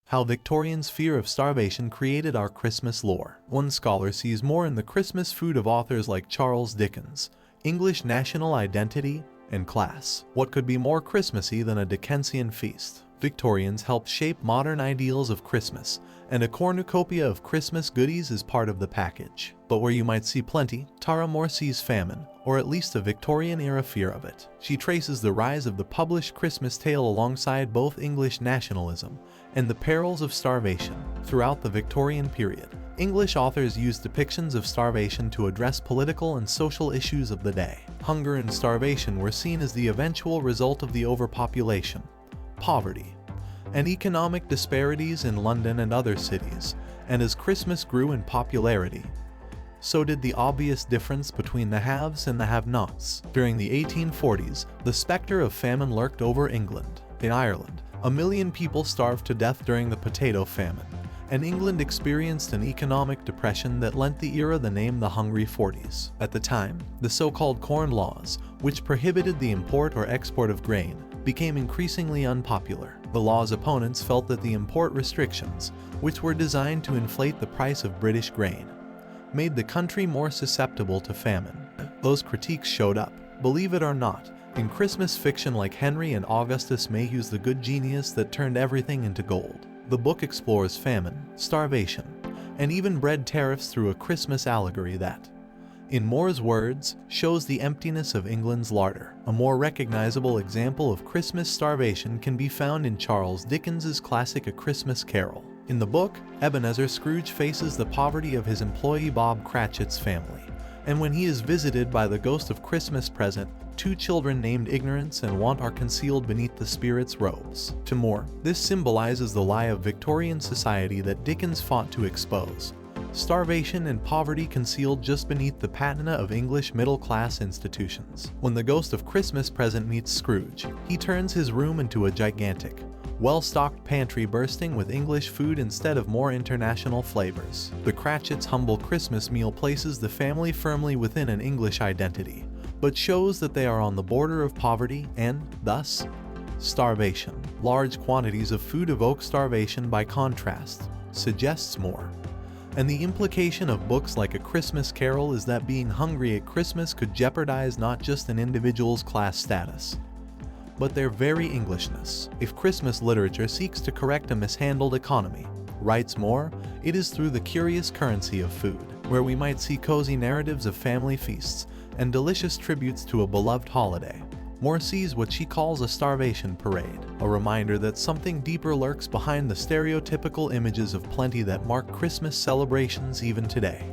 How Victorians' fear of starvation created our Christmas lore. One scholar sees more in the Christmas food of authors like Charles Dickens, English national identity, and class. What could be more Christmassy than a Dickensian feast? Victorians helped shape modern ideals of Christmas, and a cornucopia of Christmas goodies is part of the package. But where you might see plenty, Tara Moore sees famine, or at least a Victorian-era fear of it. She traces the rise of the published Christmas tale alongside both English nationalism and the perils of starvation. Throughout the Victorian period, English authors used depictions of starvation to address political and social issues of the day. Hunger and starvation were seen as the eventual result of the overpopulation, poverty, and economic disparities in London and other cities, and as Christmas grew in popularity, so did the obvious difference between the haves and the have-nots. During the 1840s, the specter of famine lurked over England. In Ireland, 1 million people starved to death during the potato famine, and England experienced an economic depression that lent the era the name the Hungry Forties. At the time, the so-called Corn Laws, which prohibited the import or export of grain, became increasingly unpopular. The law's opponents felt that the import restrictions, which were designed to inflate the price of British grain, made the country more susceptible to famine. Those critiques showed up, believe it or not, in Christmas fiction like Henry and Augustus Mayhew's The Good Genius That Turned Everything into Gold. The book explores famine, starvation, and even bread tariffs through a Christmas allegory that, in Moore's words, shows the emptiness of England's larder. A more recognizable example of Christmas starvation can be found in Charles Dickens's classic A Christmas Carol. In the book, Ebenezer Scrooge faces the poverty of his employee Bob Cratchit's family, and when he is visited by the ghost of Christmas present, 2 children named Ignorance and Want are concealed beneath the spirit's robes. To Moore, this symbolizes the lie of Victorian society that Dickens fought to expose: starvation and poverty concealed just beneath the patina of English middle-class institutions. When the ghost of Christmas present meets Scrooge, he turns his room into a gigantic, well-stocked pantry bursting with English food instead of more international flavors. The Cratchits' humble Christmas meal places the family firmly within an English identity, but shows that they are on the border of poverty and, thus, starvation. Large quantities of food evoke starvation by contrast, suggests Moore. And the implication of books like A Christmas Carol is that being hungry at Christmas could jeopardize not just an individual's class status, but their very Englishness. If Christmas literature seeks to correct a mishandled economy, writes Moore, it is through the curious currency of food, where we might see cozy narratives of family feasts and delicious tributes to a beloved holiday. Moore sees what she calls a starvation parade, a reminder that something deeper lurks behind the stereotypical images of plenty that mark Christmas celebrations even today.